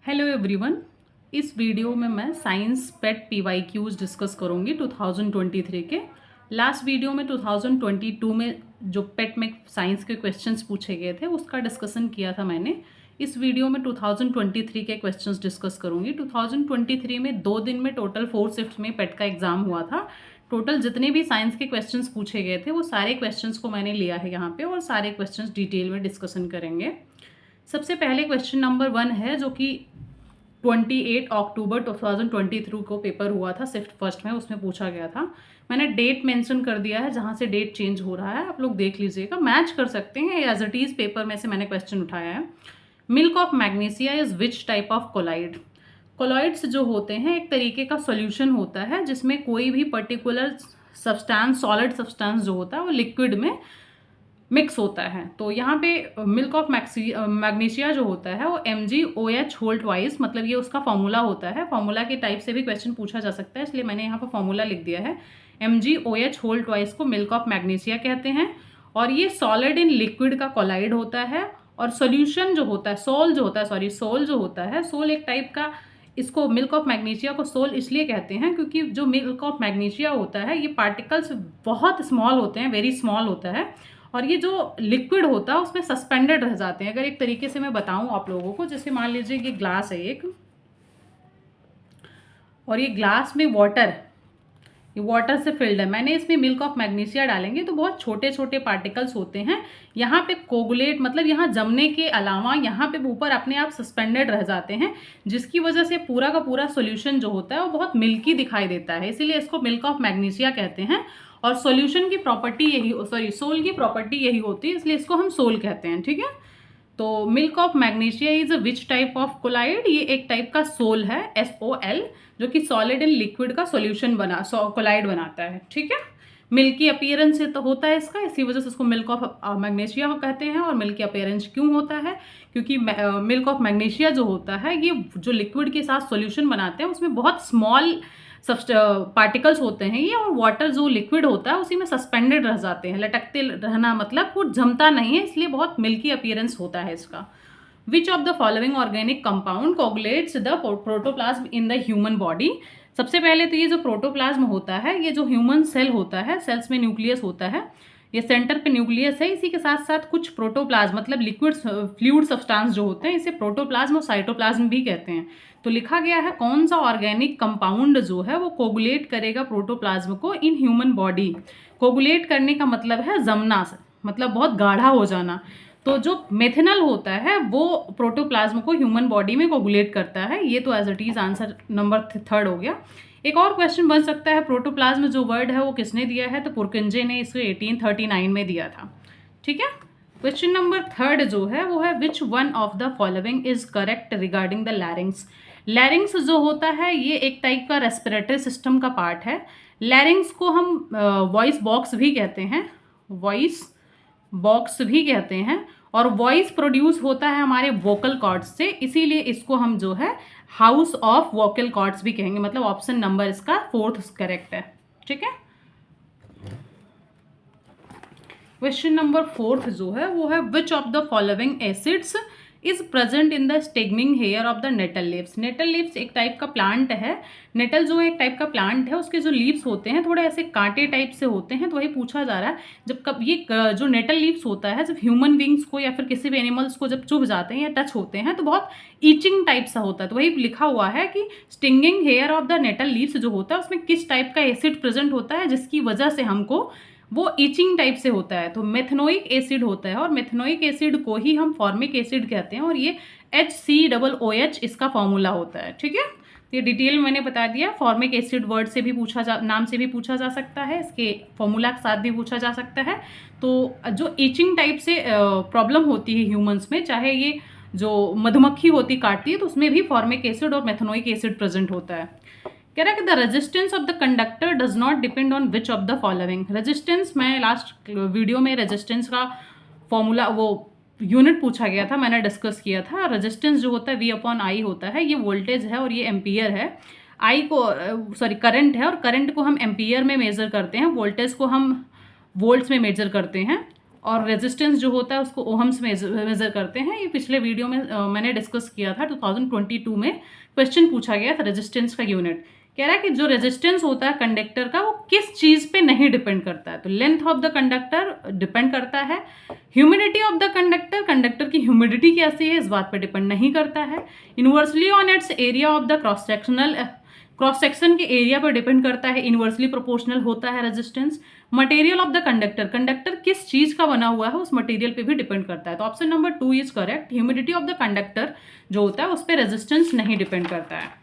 Hello everyone. इस video में मैं साइंस पेट PYQs डिस्कस करूंगी 2023 के। लास्ट वीडियो में 2022 में जो पेट में साइंस के क्वेश्चंस पूछे गए थे उसका डिस्कशन किया था मैंने। इस वीडियो में 2023 के क्वेश्चंस डिस्कस करूंगी। 2023 में 2 दिन में टोटल 4 शिफ्ट में पेट का एग्ज़ाम हुआ था। टोटल जितने भी साइंस के क्वेश्चंस पूछे गए थे वो सारे क्वेश्चंस को मैंने लिया है यहाँ पे और सारे क्वेश्चंस डिटेल में डिस्कशन करेंगे। सबसे पहले क्वेश्चन नंबर 1 है जो कि 28 अक्टूबर 2023 को पेपर हुआ था शिफ्ट फर्स्ट में, उसमें पूछा गया था। मैंने डेट मेंशन कर दिया है, जहाँ से डेट चेंज हो रहा है आप लोग देख लीजिएगा, मैच कर सकते हैं। एज इट इज़ पेपर में से मैंने क्वेश्चन उठाया है। Milk of magnesia is which type of colloid. Colloids जो होते हैं एक तरीके का सॉल्यूशन होता है जिसमें कोई भी पर्टिकुलर सब्सटेंस, सॉलिड सब्सटेंस जो होता है वो लिक्विड में मिक्स होता है। तो यहाँ पे मिल्क ऑफ मैग्नीशिया जो होता है वो MgOH होल ट्वाइस, मतलब ये उसका फॉर्मूला होता है। फॉर्मूला के टाइप से भी क्वेश्चन पूछा जा सकता है, इसलिए मैंने यहाँ पर फॉर्मूला लिख दिया है। MgOH होल ट्वाइस को मिल्क ऑफ मैग्नीशिया कहते हैं और ये सॉलिड इन लिक्विड का कोलाइड होता है। और सोल्यूशन जो होता है, सोल जो होता है, सोल एक टाइप का, इसको मिल्क ऑफ मैग्नीशिया को सोल इसलिए कहते हैं क्योंकि जो मिल्क ऑफ मैग्नीशिया होता है ये पार्टिकल्स बहुत स्मॉल होते हैं, वेरी स्मॉल होता है। और ये जो लिक्विड होता है उसमें सस्पेंडेड रह जाते हैं। अगर एक तरीके से मैं बताऊं आप लोगों को, जैसे मान लीजिए ये ग्लास है एक, और ये ग्लास में ये वाटर से फिल्ड है। मैंने इसमें मिल्क ऑफ मैग्नीशिया डालेंगे तो बहुत छोटे छोटे पार्टिकल्स होते हैं। यहाँ पे कोगुलेट, मतलब यहाँ जमने के अलावा यहाँ पे ऊपर अपने आप सस्पेंडेड रह जाते हैं, जिसकी वजह से पूरा का पूरा सोल्यूशन जो होता है वो बहुत मिल्की दिखाई देता है, इसीलिए इसको मिल्क ऑफ मैग्नीशिया कहते हैं। और सॉल्यूशन की प्रॉपर्टी यही, सोल की प्रॉपर्टी यही होती है, इसलिए इसको हम सोल कहते हैं। ठीक है, तो milk of magnesia is which type of colloid, ये एक टाइप का सोल है, SOL, जो कि सॉलिड इन लिक्विड का सॉल्यूशन कोलाइड बनाता है। ठीक है, मिल्की अपीयरेंस से तो होता है इसका, इसी वजह से इसको मिल्क ऑफ मैग्नीशिया कहते हैं। और मिल्की अपीयरेंस क्यों होता है, क्योंकि मिल्क ऑफ मैग्नीशिया जो होता है ये जो लिक्विड के साथ सॉल्यूशन बनाते हैं उसमें बहुत स्मॉल पार्टिकल्स होते हैं ये, और वाटर जो लिक्विड होता है उसी में सस्पेंडेड रह जाते हैं। लटकते रहना मतलब वो जमता नहीं है, इसलिए बहुत मिल्की अपीयरेंस होता है इसका। Which of the following organic compound coagulates the protoplasm in the human body. सबसे पहले तो ये जो प्रोटोप्लाज्म होता है, ये जो ह्यूमन सेल होता है, सेल्स में न्यूक्लियस होता है, ये सेंटर पे न्यूक्लियस है, इसी के साथ साथ कुछ प्रोटोप्लाज्म मतलब लिक्विड फ्लूइड सब्सटेंस जो होते हैं इसे प्रोटोप्लाज्म और साइटोप्लाज्म भी कहते हैं। तो लिखा गया है कौन सा ऑर्गेनिक कंपाउंड जो है वो कोगुलेट करेगा प्रोटोप्लाज्म को इन ह्यूमन बॉडी। कोगुलेट करने का मतलब है जमना, मतलब बहुत गाढ़ा हो जाना। तो जो मेथेनॉल होता है वो प्रोटोप्लाज्म को ह्यूमन बॉडी में कोगुलेट करता है। ये तो as it is answer number 3 हो गया। एक और क्वेश्चन बन सकता है, प्रोटोप्लाज्म जो वर्ड है वो किसने दिया है, तो पुरकिंजे ने इसे 1839 में दिया था। ठीक है, क्वेश्चन नंबर 3 जो है वो है which one of the following is correct regarding the larynx. लैरिंग्स जो होता है ये एक टाइप का रेस्पिरेटरी सिस्टम का पार्ट है। लैरिंग्स को हम वॉइस बॉक्स भी कहते हैं, वॉइस बॉक्स भी कहते हैं। और वॉइस प्रोड्यूस होता है हमारे वोकल कॉर्ड्स से, इसीलिए इसको हम जो है हाउस ऑफ वोकल कॉर्ड्स भी कहेंगे। मतलब ऑप्शन नंबर इसका 4th करेक्ट है। ठीक है, क्वेश्चन नंबर 4 जो है वो है which of the following acids is present in the stinging hair of the nettle leaves. Nettle leaves एक टाइप का प्लांट है। नेटल जो एक टाइप का प्लांट है, उसके जो लीव्स होते हैं थोड़े ऐसे कांटे टाइप से होते हैं। तो वही पूछा जा रहा है, जब कब ये जो नेटल लीव्स होता है जब ह्यूमन बींग्स को या फिर किसी भी एनिमल्स को जब चुभ जाते हैं या टच होते हैं तो बहुत ईचिंग टाइप सा होता है। तो वही लिखा हुआ है कि stinging hair of the nettle leaves जो होता है उसमें किस टाइप का एसिड प्रेजेंट होता है जिसकी वजह से हमको वो ईचिंग टाइप से होता है। तो मेथनोइक एसिड होता है, और मेथनोइक एसिड को ही हम फॉर्मिक एसिड कहते हैं, और ये HCOOH इसका फॉर्मूला होता है। ठीक है, ये डिटेल में मैंने बता दिया। फॉर्मिक एसिड वर्ड से भी नाम से भी पूछा जा सकता है, इसके फॉर्मूला के साथ भी पूछा जा सकता है। तो जो ईचिंग टाइप से प्रॉब्लम होती है ह्यूमंस में, चाहे ये जो मधुमक्खी होती काटती है तो उसमें भी फॉर्मिक एसिड और मेथनोइक एसिड प्रेजेंट होता है। कह रहा है कि the resistance of the conductor does not depend on which of the following. Resistance, मैं लास्ट वीडियो में रेजिस्टेंस का फॉर्मूला वो यूनिट पूछा गया था, मैंने डिस्कस किया था। रेजिस्टेंस जो होता है V/I होता है, ये वोल्टेज है और ये एम्पियर है। आई को करंट है, और करंट को हम एम्पियर में मेजर करते हैं, वोल्टेज को हम वोल्ट्स में मेजर करते हैं। और रेजिस्टेंस जो होता है उसको ओहम्स में मेजर करते हैं। ये पिछले वीडियो में मैंने डिस्कस किया था, 2022 में क्वेश्चन पूछा गया था रेजिस्टेंस का यूनिट। कह रहा है कि जो रेजिस्टेंस होता है कंडक्टर का वो किस चीज़ पे नहीं डिपेंड करता है। तो length of the conductor depend करता है, humidity of the conductor, conductor की ह्यूमिडिटी कैसी है इस बात पे डिपेंड नहीं करता है, inversely on it's area of the cross section के एरिया पर डिपेंड करता है, इन्वर्सली प्रोपोर्शनल होता है resistance, material of the conductor, conductor किस चीज का बना हुआ है उस मटेरियल पे भी डिपेंड करता है। तो option number 2 is correct. Humidity of the conductor जो होता है उस पर रेजिस्टेंस नहीं डिपेंड करता है।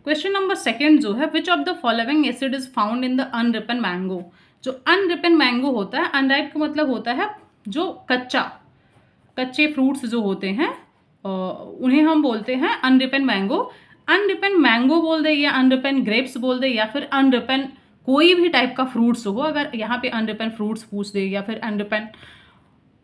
क्वेश्चन नंबर 2 जो है, which of the following acid is found in the unripe mango. जो अनरिपन मैंगो होता है, अनराइप का मतलब होता है जो कच्चे फ्रूट्स जो होते हैं उन्हें हम बोलते हैं अनरिपन मैंगो। अनरिपन मैंगो बोल दे या अनरिपन ग्रेप्स बोल दे या फिर अनरिपन कोई भी टाइप का फ्रूट्स हो, अगर यहाँ पे अनरिपन फ्रूट्स पूछ दे या फिर अनरिपन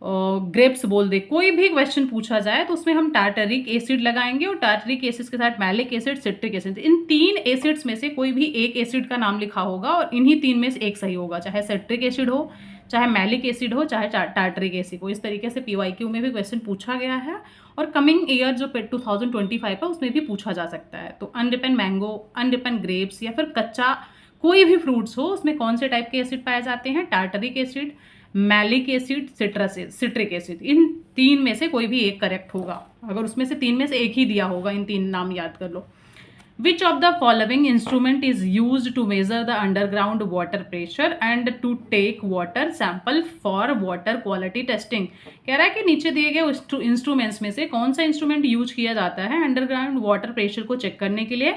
ग्रेप्स बोल दे, कोई भी क्वेश्चन पूछा जाए तो उसमें हम टार्टरिक एसिड लगाएंगे और टार्टरिक एसिड के साथ मैलिक एसिड, सिट्रिक एसिड, इन 3 एसिड्स में से कोई भी एक एसिड का नाम लिखा होगा और इन्हीं 3 में से एक सही होगा, चाहे सिट्रिक एसिड हो, चाहे मैलिक एसिड हो, चाहे टार्टरिक एसिड हो। इस तरीके से PYQ में भी क्वेश्चन पूछा गया है और कमिंग ईयर जो 2025 है उसमें भी पूछा जा सकता है। तो अनरिपन मैंगो, अनरिपन ग्रेप्स या फिर कच्चा कोई भी फ्रूट्स हो उसमें कौन से टाइप के एसिड पाए जाते हैं, tartaric acid, malic acid, citric acid, इन 3 में से कोई भी एक करेक्ट होगा। अगर उसमें से 3 में से एक ही दिया होगा, इन 3 नाम याद कर लो। Which of the following instrument is used to measure the underground water pressure and to take water sample for water quality testing? कह रहा है कि नीचे दिए गए इंस्ट्रूमेंट्स में से कौन सा इंस्ट्रूमेंट यूज किया जाता है अंडरग्राउंड वाटर प्रेशर को चेक करने के लिए,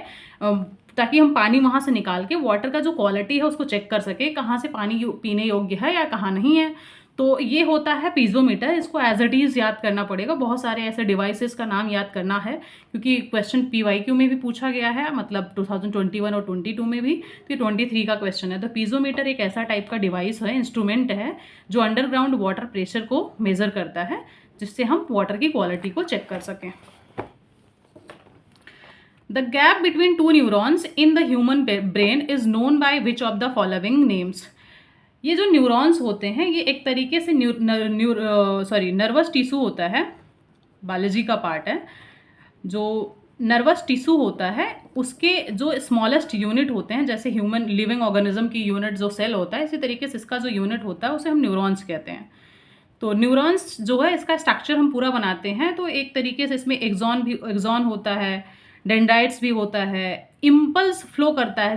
ताकि हम पानी वहाँ से निकाल के वाटर का जो क्वालिटी है उसको चेक कर सके, कहाँ से पानी पीने योग्य है या कहाँ नहीं है। तो ये होता है पीजोमीटर। इसको एज इट इज़ याद करना पड़ेगा, बहुत सारे ऐसे डिवाइसेस का नाम याद करना है क्योंकि क्वेश्चन PYQ में भी पूछा गया है, मतलब 2021 और 22 में भी। तो 23 का क्वेश्चन है। तो पीजोमीटर एक ऐसा टाइप का डिवाइस है, इंस्ट्रूमेंट है जो अंडरग्राउंड वाटर प्रेशर को मेजर करता है, जिससे हम वाटर की क्वालिटी को चेक कर सकें। The gap between 2 neurons in the human brain is known by which of the following names. ये जो न्यूरॉन्स होते हैं ये एक तरीके से नर्वस टिश्यू होता है, बायोलॉजी का पार्ट है। जो नर्वस टिश्यू होता है उसके जो स्मॉलेस्ट यूनिट होते हैं, जैसे ह्यूमन लिविंग ऑर्गेनिज्म की यूनिट जो सेल होता है, इसी तरीके से इसका जो यूनिट होता है उसे हम न्यूरॉन्स कहते हैं। तो न्यूरॉन्स जो है इसका स्ट्रक्चर हम पूरा बनाते हैं। तो एक तरीके से इसमें एक्सॉन होता है, डेंड्राइट्स भी होता है, इम्पल्स फ्लो करता है।